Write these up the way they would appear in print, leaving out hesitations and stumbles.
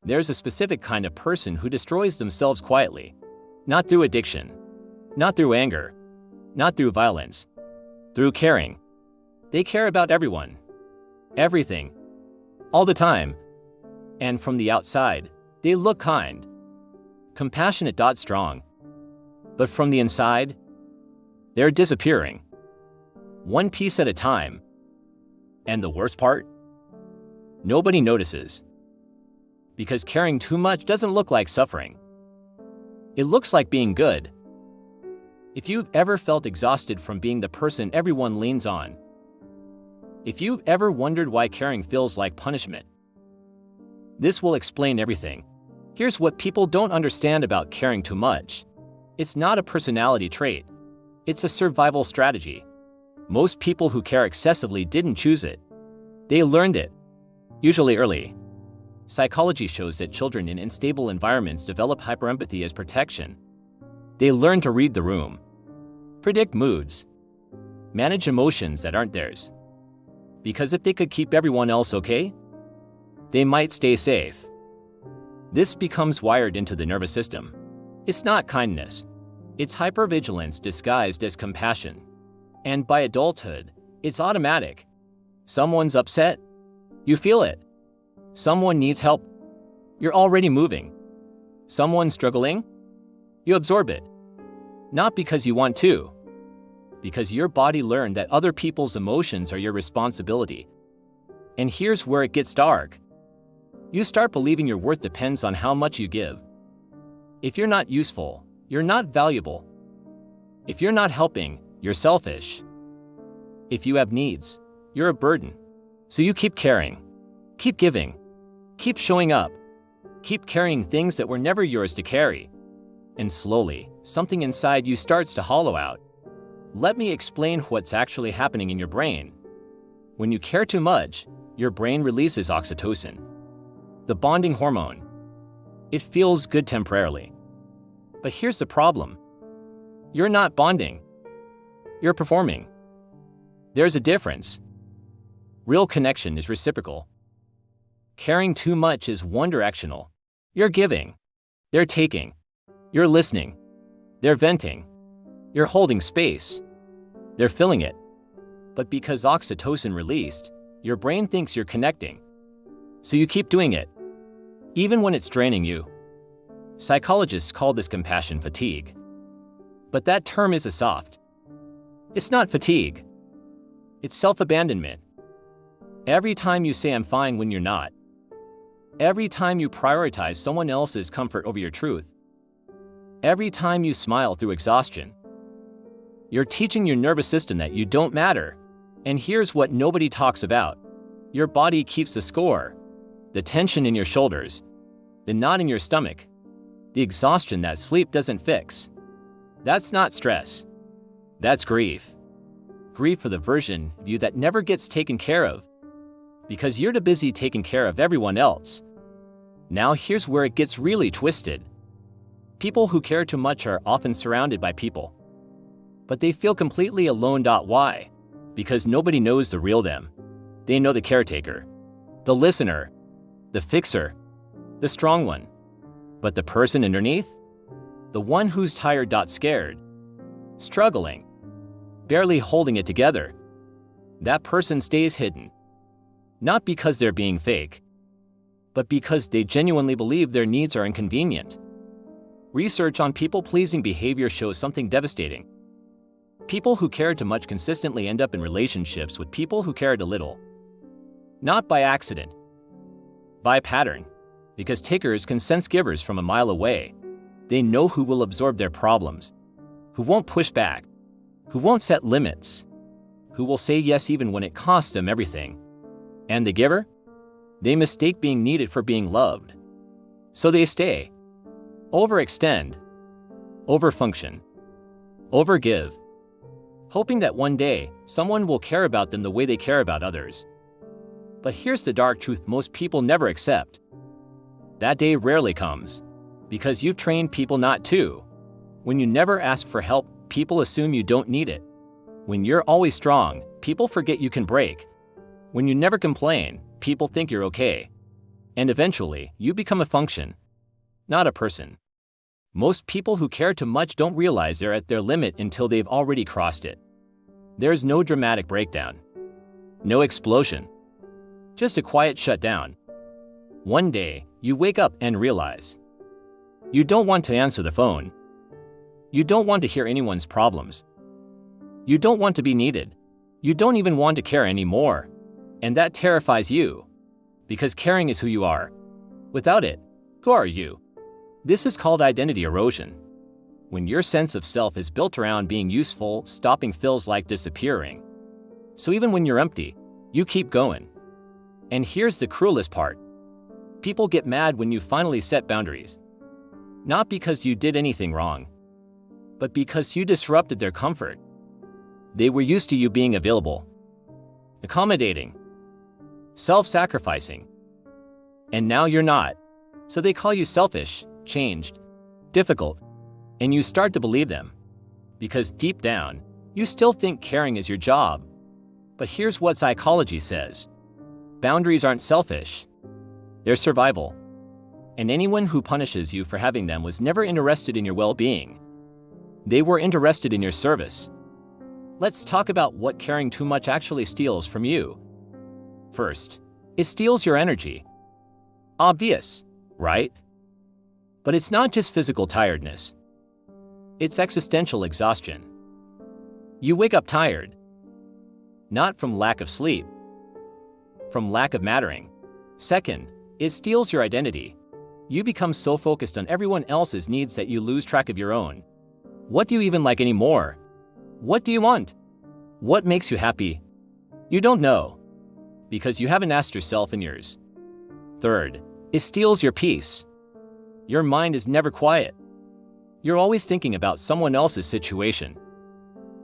There's a specific kind of person who destroys themselves quietly. Not through addiction. Not through anger. Not through violence. Through caring. They care about everyone. Everything. All the time. And from the outside, they look kind. Compassionate. Strong. But from the inside, they're disappearing. One piece at a time. And the worst part? Nobody notices. Because caring too much doesn't look like suffering. It looks like being good. If you've ever felt exhausted from being the person everyone leans on, if you've ever wondered why caring feels like punishment, this will explain everything. Here's what people don't understand about caring too much. It's not a personality trait. It's a survival strategy. Most people who care excessively didn't choose it. They learned it, usually early. Psychology shows that children in unstable environments develop hyperempathy as protection. They learn to read the room, predict moods, manage emotions that aren't theirs. Because if they could keep everyone else okay, they might stay safe. This becomes wired into the nervous system. It's not kindness. It's hypervigilance disguised as compassion. And by adulthood, it's automatic. Someone's upset, you feel it. Someone needs help, you're already moving. Someone's struggling, you absorb it. Not because you want to, because your body learned that other people's emotions are your responsibility. And here's where it gets dark. You start believing your worth depends on how much you give. If you're not useful, you're not valuable. If you're not helping, you're selfish. If you have needs, you're a burden. So you keep caring, keep giving, keep showing up, keep carrying things that were never yours to carry. And slowly, something inside you starts to hollow out. Let me explain what's actually happening in your brain. When you care too much, your brain releases oxytocin, the bonding hormone. It feels good temporarily. But here's the problem. You're not bonding. You're performing. There's a difference. Real connection is reciprocal. Caring too much is one-directional. You're giving. They're taking. You're listening. They're venting. You're holding space. They're filling it. But because oxytocin released, your brain thinks you're connecting. So you keep doing it, even when it's draining you. Psychologists call this compassion fatigue. But that term is soft. It's not fatigue. It's self-abandonment. Every time you say I'm fine when you're not. Every time you prioritize someone else's comfort over your truth. Every time you smile through exhaustion. You're teaching your nervous system that you don't matter. And here's what nobody talks about. Your body keeps the score. The tension in your shoulders. The knot in your stomach. The exhaustion that sleep doesn't fix. That's not stress. That's grief. Grief for the version of you that never gets taken care of. Because you're too busy taking care of everyone else. Now here's where it gets really twisted. People who care too much are often surrounded by people. But they feel completely alone. Why? Because nobody knows the real them. They know the caretaker, the listener, the fixer, the strong one. But the person underneath? The one who's tired. Scared, struggling, barely holding it together. That person stays hidden. Not because they're being fake, but because they genuinely believe their needs are inconvenient. Research on people-pleasing behavior shows something devastating. People who care too much consistently end up in relationships with people who care too little. Not by accident, by pattern, because takers can sense givers from a mile away. They know who will absorb their problems, who won't push back, who won't set limits, who will say yes even when it costs them everything. And the giver? They mistake being needed for being loved. So they stay. Overextend. Overfunction. Overgive. Hoping that one day, someone will care about them the way they care about others. But here's the dark truth most people never accept. That day rarely comes. Because you've trained people not to. When you never ask for help, people assume you don't need it. When you're always strong, people forget you can break. When you never complain, people think you're okay. And eventually, you become a function, not a person. Most people who care too much don't realize they're at their limit until they've already crossed it. There's no dramatic breakdown. No explosion. Just a quiet shutdown. One day, you wake up and realize you don't want to answer the phone. You don't want to hear anyone's problems. You don't want to be needed. You don't even want to care anymore. And that terrifies you, because caring is who you are. Without it, who are you? This is called identity erosion. When your sense of self is built around being useful, stopping feels like disappearing. So even when you're empty, you keep going. And here's the cruelest part. People get mad when you finally set boundaries. Not because you did anything wrong, but because you disrupted their comfort. They were used to you being available, accommodating, self-sacrificing. And now you're not. So they call you selfish, changed, difficult. And you start to believe them. Because deep down, you still think caring is your job. But here's what psychology says. Boundaries aren't selfish. They're survival. And anyone who punishes you for having them was never interested in your well-being. They were interested in your service. Let's talk about what caring too much actually steals from you. First, it steals your energy. Obvious, right? But it's not just physical tiredness. It's existential exhaustion. You wake up tired. Not from lack of sleep. From lack of mattering. Second, it steals your identity. You become so focused on everyone else's needs that you lose track of your own. What do you even like anymore? What do you want? What makes you happy? You don't know, because you haven't asked yourself in years. Third, it steals your peace. Your mind is never quiet. You're always thinking about someone else's situation,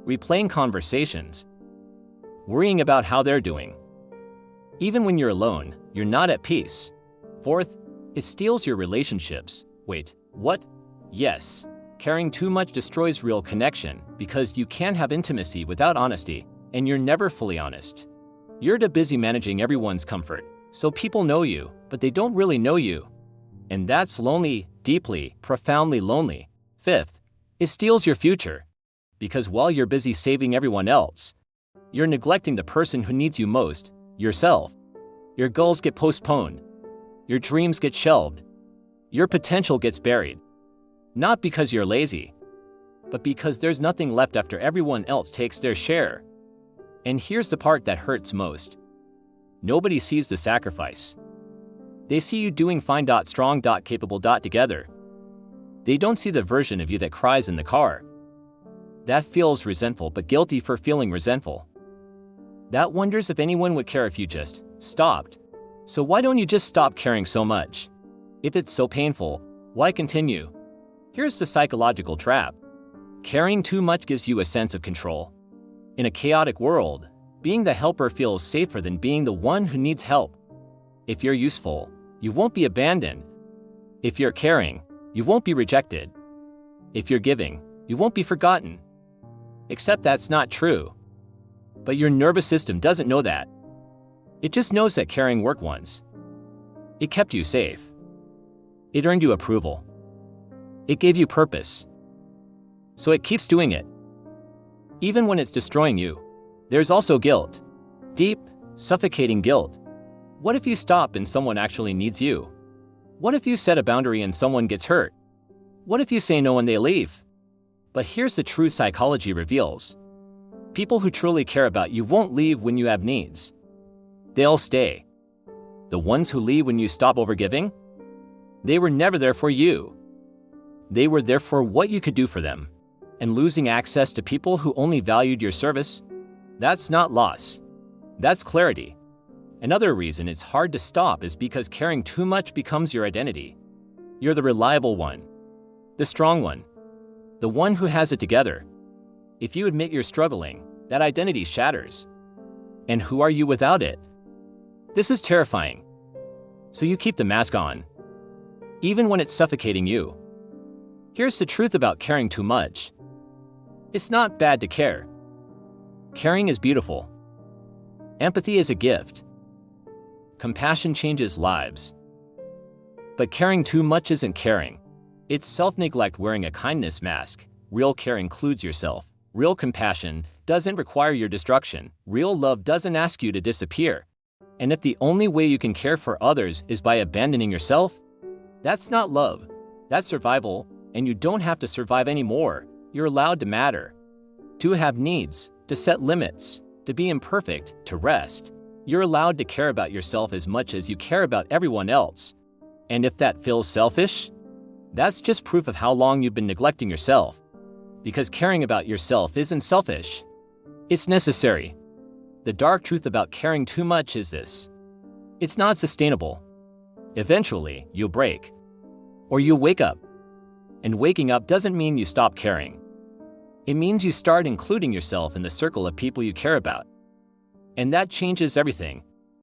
replaying conversations, worrying about how they're doing. Even when you're alone, you're not at peace. Fourth, it steals your relationships. Wait, what? Yes. Caring too much destroys real connection because you can't have intimacy without honesty, and you're never fully honest. You're too busy managing everyone's comfort, so people know you, but they don't really know you. And that's lonely, deeply, profoundly lonely. Fifth, it steals your future. Because while you're busy saving everyone else, you're neglecting the person who needs you most, yourself. Your goals get postponed. Your dreams get shelved. Your potential gets buried. Not because you're lazy, but because there's nothing left after everyone else takes their share. And here's the part that hurts most. Nobody sees the sacrifice. They see you doing fine, strong, capable, together. They don't see the version of you that cries in the car. That feels resentful but guilty for feeling resentful. That wonders if anyone would care if you just stopped. So why don't you just stop caring so much? If it's so painful, why continue? Here's the psychological trap. Caring too much gives you a sense of control. In a chaotic world, being the helper feels safer than being the one who needs help. If you're useful, you won't be abandoned. If you're caring, you won't be rejected. If you're giving, you won't be forgotten. Except that's not true. But your nervous system doesn't know that. It just knows that caring worked once. It kept you safe. It earned you approval. It gave you purpose. So it keeps doing it. Even when it's destroying you, there's also guilt. Deep, suffocating guilt. What if you stop and someone actually needs you? What if you set a boundary and someone gets hurt? What if you say no and they leave? But here's the truth psychology reveals. People who truly care about you won't leave when you have needs. They'll stay. The ones who leave when you stop overgiving? They were never there for you. They were there for what you could do for them. And losing access to people who only valued your service? That's not loss. That's clarity. Another reason it's hard to stop is because caring too much becomes your identity. You're the reliable one. The strong one. The one who has it together. If you admit you're struggling, that identity shatters. And who are you without it? This is terrifying. So you keep the mask on, even when it's suffocating you. Here's the truth about caring too much. It's not bad to care. Caring is beautiful. Empathy is a gift. Compassion changes lives. But caring too much isn't caring. It's self-neglect wearing a kindness mask. Real care includes yourself. Real compassion doesn't require your destruction. Real love doesn't ask you to disappear. And if the only way you can care for others is by abandoning yourself, that's not love. That's survival, and you don't have to survive anymore. You're allowed to matter. To have needs, to set limits, to be imperfect, to rest. You're allowed to care about yourself as much as you care about everyone else. And if that feels selfish, that's just proof of how long you've been neglecting yourself. Because caring about yourself isn't selfish. It's necessary. The dark truth about caring too much is this: it's not sustainable. Eventually, you'll break. Or you'll wake up. And waking up doesn't mean you stop caring. It means you start including yourself in the circle of people you care about. And that changes everything.